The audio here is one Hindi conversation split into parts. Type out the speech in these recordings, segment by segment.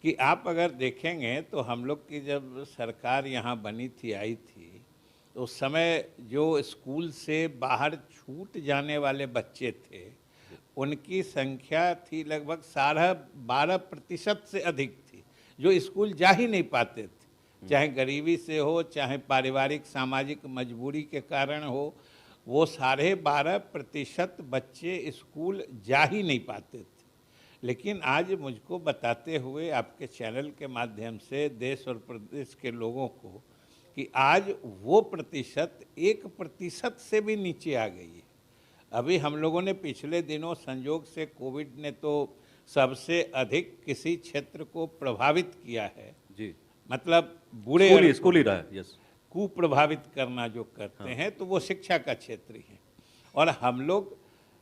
कि आप अगर देखेंगे तो हम लोग की जब सरकार यहाँ बनी थी, आई थी, तो उस समय जो स्कूल से बाहर छूट जाने वाले बच्चे थे, जी। उनकी संख्या थी लगभग 12.5% से अधिक थी, जो स्कूल जा ही नहीं पाते थे। हुँ। चाहे गरीबी से हो, चाहे पारिवारिक सामाजिक मजबूरी के कारण हो, वो 12.5% बच्चे स्कूल जा ही नहीं पाते थे। लेकिन आज मुझको बताते हुए आपके चैनल के माध्यम से देश और प्रदेश के लोगों को कि आज वो प्रतिशत 1% से भी नीचे आ गई है। अभी हम लोगों ने पिछले दिनों संयोग से कोविड ने तो सबसे अधिक किसी क्षेत्र को प्रभावित किया है, जी। मतलब बुरे स्कूल ही अर्थों स्कूल ही में रहा है। यस। कुप्रभावित करना जो करते हाँ। हैं, तो वो शिक्षा का क्षेत्र ही है। और हम लोग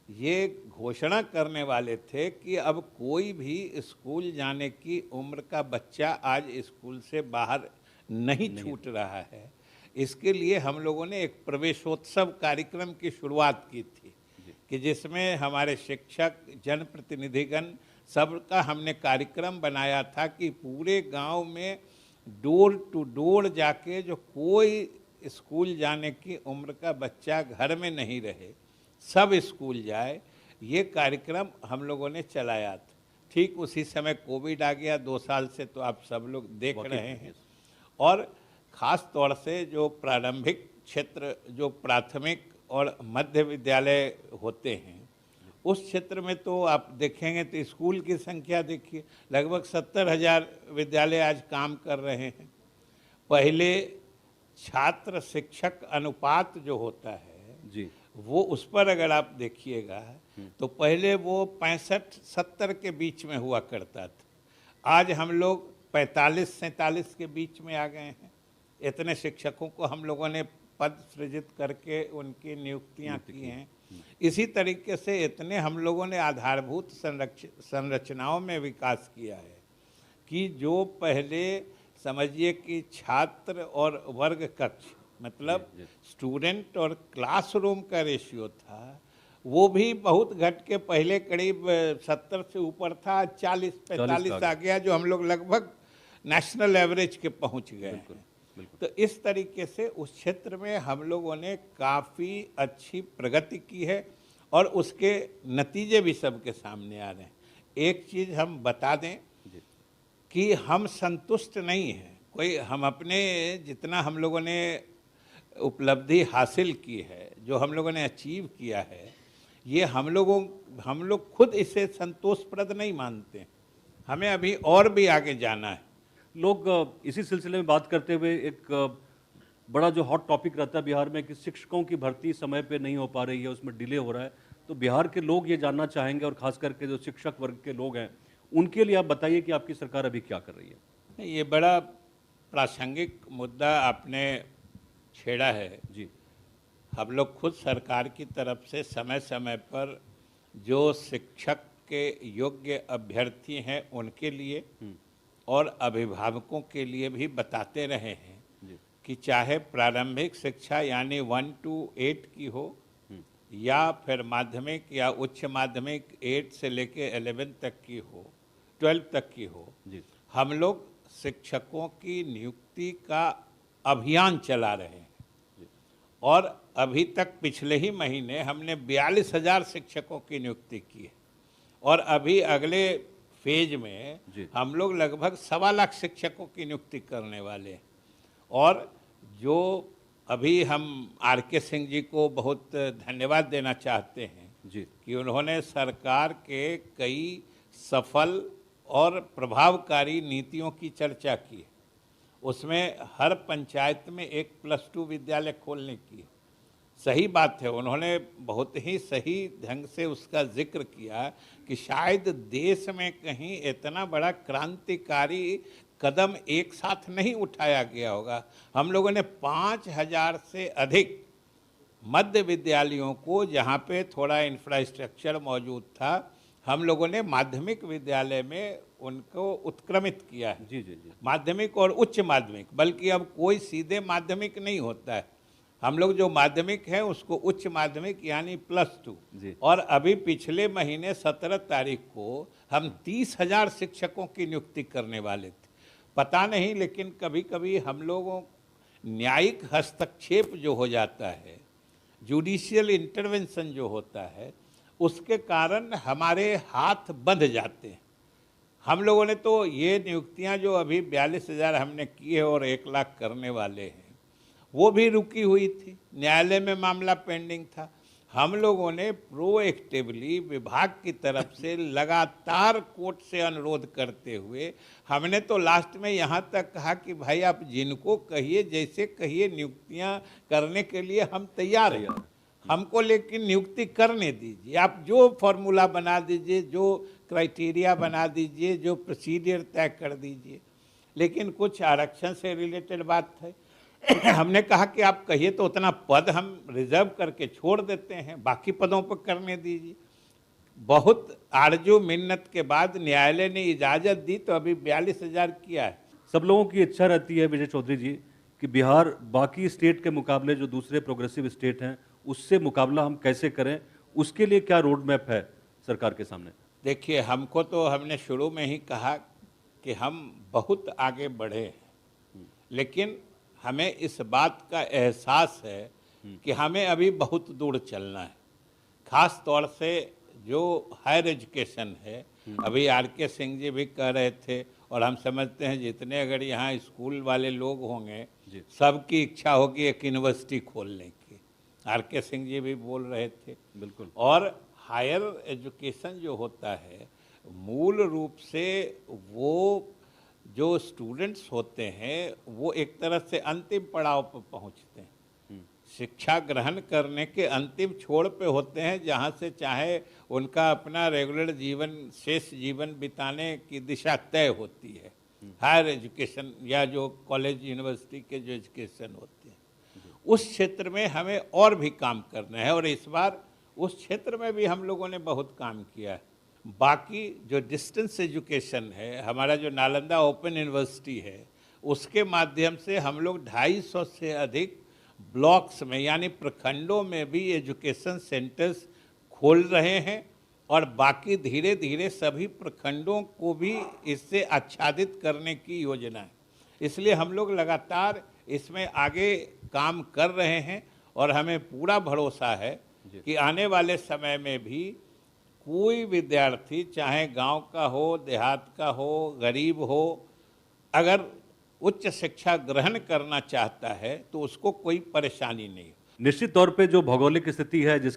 ये घोषणा करने वाले थे कि अब कोई भी स्कूल जाने की उम्र का बच्चा आज स्कूल से बाहर नहीं नहीं। छूट रहा है। इसके लिए हम लोगों ने एक प्रवेशोत्सव कार्यक्रम की शुरुआत की थी जी। कि जिसमें हमारे शिक्षक, जनप्रतिनिधिगण, सबका हमने कार्यक्रम बनाया था कि पूरे गांव में डोर टू डोर जाके जो कोई स्कूल जाने की उम्र का बच्चा घर में नहीं रहे, सब स्कूल जाए, ये कार्यक्रम हम लोगों ने चलाया था। ठीक उसी समय कोविड आ गया, 2 साल से तो आप सब लोग देख वाक़ई रहे में। हैं। यस। और ख़ास तौर से जो प्रारंभिक क्षेत्र, जो प्राथमिक और मध्य विद्यालय होते हैं, उस क्षेत्र में तो आप देखेंगे तो स्कूल की संख्या देखिए, लगभग 70,000 विद्यालय आज काम कर रहे हैं। पहले छात्र शिक्षक अनुपात जो होता है, जी। वो उस पर अगर आप देखिएगा हुँ। तो पहले वो 65-70 के बीच में हुआ करता था। आज हम लोग 45-47 के बीच में आ गए हैं। इतने शिक्षकों को हम लोगों ने पद सृजित करके उनकी नियुक्तियां नियुक्ति की की है। हैं। हुँ। इसी तरीके से इतने हम लोगों ने आधारभूत संरचनाओं में विकास किया है कि जो पहले समझिए कि छात्र और वर्ग कक्ष, जी, मतलब जी। स्टूडेंट और क्लासरूम का रेशियो था, वो भी बहुत घट के पहले करीब 70 से ऊपर था, 40 पे आ 40-45 आ गया। गया, जो हम लोग लगभग नेशनल एवरेज के पहुंच गए बिल्कुल, हैं। बिल्कुल। तो इस तरीके से उस क्षेत्र में हम लोगों ने काफ़ी अच्छी प्रगति की है और उसके नतीजे भी सबके सामने आ रहे हैं। एक चीज़ हम बता दें जी। कि हम संतुष्ट नहीं हैं, कोई हम अपने जितना हम लोगों ने उपलब्धि हासिल की है, जो हम लोगों ने अचीव किया है, ये हम लोग खुद इसे संतोषप्रद नहीं मानते हैं। हमें अभी और भी आगे जाना है। लोग इसी सिलसिले में बात करते हुए एक बड़ा जो हॉट टॉपिक रहता है बिहार में कि शिक्षकों की भर्ती समय पे नहीं हो पा रही है, उसमें डिले हो रहा है। तो बिहार के लोग ये जानना चाहेंगे और ख़ास करके जो शिक्षक वर्ग के लोग हैं, उनके लिए आप बताइए कि आपकी सरकार अभी क्या कर रही है? ये बड़ा प्रासंगिक मुद्दा आपने छेड़ा है। जी। हम लोग खुद सरकार की तरफ से समय समय पर जो शिक्षक के योग्य अभ्यर्थी हैं उनके लिए हुँ। और अभिभावकों के लिए भी बताते रहे हैं जी। कि चाहे प्रारंभिक शिक्षा यानी 1 to 8 की हो, हुँ। या फिर माध्यमिक या उच्च माध्यमिक 8 से लेके 11 तक की हो, 12 तक की हो, जी। हम लोग शिक्षकों की नियुक्ति का अभियान चला रहे हैं। जी। और अभी तक पिछले ही महीने हमने 42,000 शिक्षकों की नियुक्ति की है और अभी अगले फेज में जी। हम लोग लगभग 1.25 लाख शिक्षकों की नियुक्ति करने वाले हैं। और जो अभी हम आर.के. सिंह जी को बहुत धन्यवाद देना चाहते हैं जी। कि उन्होंने सरकार के कई सफल और प्रभावकारी नीतियों की चर्चा की है। उसमें हर पंचायत में एक +2 विद्यालय खोलने की सही बात है। उन्होंने बहुत ही सही ढंग से उसका जिक्र किया कि शायद देश में कहीं इतना बड़ा क्रांतिकारी कदम एक साथ नहीं उठाया गया होगा। हम लोगों ने 5,000 से अधिक मध्य विद्यालयों को, जहाँ पे थोड़ा इंफ्रास्ट्रक्चर मौजूद था, हम लोगों ने माध्यमिक विद्यालय में उनको उत्क्रमित किया है। जी, जी, जी। माध्यमिक और उच्च माध्यमिक, बल्कि अब कोई सीधे माध्यमिक नहीं होता है, हम लोग जो माध्यमिक है उसको उच्च माध्यमिक यानी +2, जी। और अभी पिछले महीने 17 तारीख को हम 30,000 शिक्षकों की नियुक्ति करने वाले थे। पता नहीं, लेकिन कभी कभी हम लोगों न्यायिक हस्तक्षेप जो हो जाता है, जुडिशियल इंटरवेंशन जो होता है, उसके कारण हमारे हाथ बंध जाते हैं। हम लोगों ने तो ये नियुक्तियां जो अभी 42,000 हमने की है और 1 लाख करने वाले हैं, वो भी रुकी हुई थी, न्यायालय में मामला पेंडिंग था। हम लोगों ने प्रोएक्टिवली विभाग की तरफ से लगातार कोर्ट से अनुरोध करते हुए हमने तो लास्ट में यहाँ तक कहा कि भाई आप जिनको कहिए, जैसे कहिए, नियुक्तियाँ करने के लिए हम तैयार हैं, हमको लेकिन नियुक्ति करने दीजिए। आप जो फॉर्मूला बना दीजिए, जो क्राइटेरिया बना दीजिए, जो प्रोसीजर तय कर दीजिए। लेकिन कुछ आरक्षण से रिलेटेड बात है, हमने कहा कि आप कहिए तो उतना पद हम रिजर्व करके छोड़ देते हैं, बाकी पदों पर करने दीजिए। बहुत आरजू मिन्नत के बाद न्यायालय ने इजाज़त दी, तो अभी 42,000 किया है। सब लोगों की इच्छा रहती है विजय चौधरी जी कि बिहार बाकी स्टेट के मुकाबले, जो दूसरे प्रोग्रेसिव स्टेट हैं, उससे मुकाबला हम कैसे करें, उसके लिए क्या रोड मैप है सरकार के सामने? देखिए, हमको तो हमने शुरू में ही कहा कि हम बहुत आगे बढ़े हैं, लेकिन हमें इस बात का एहसास है कि हमें अभी बहुत दूर चलना है। खास तौर से जो हायर एजुकेशन है, अभी RK सिंह जी भी कह रहे थे, और हम समझते हैं जितने अगर यहाँ स्कूल वाले लोग होंगे, सबकी इच्छा होगी एक यूनिवर्सिटी खोलने की। RK सिंह जी भी बोल रहे थे। बिल्कुल। और हायर एजुकेशन जो होता है, मूल रूप से वो जो स्टूडेंट्स होते हैं, वो एक तरह से अंतिम पड़ाव पर पहुंचते हैं, शिक्षा ग्रहण करने के अंतिम छोर पे होते हैं, जहां से चाहे उनका अपना रेगुलर जीवन, शेष जीवन बिताने की दिशा तय होती है। हायर एजुकेशन या जो कॉलेज यूनिवर्सिटी के जो एजुकेशन होते हैं, उस क्षेत्र में हमें और भी काम करना है, और इस बार उस क्षेत्र में भी हम लोगों ने बहुत काम किया है। बाकी जो डिस्टेंस एजुकेशन है, हमारा जो नालंदा ओपन यूनिवर्सिटी है, उसके माध्यम से हम लोग 250 से अधिक ब्लॉक्स में यानी प्रखंडों में भी एजुकेशन सेंटर्स खोल रहे हैं, और बाकी धीरे धीरे सभी प्रखंडों को भी इससे आच्छादित करने की योजना है। इसलिए हम लोग लगातार इसमें आगे काम कर रहे हैं, और हमें पूरा भरोसा है कि आने वाले समय में भी कोई विद्यार्थी, चाहे गांव का हो, देहात का हो, गरीब हो, अगर उच्च शिक्षा ग्रहण करना चाहता है तो उसको कोई परेशानी नहीं। निश्चित तौर पे जो भौगोलिक स्थिति है, जिस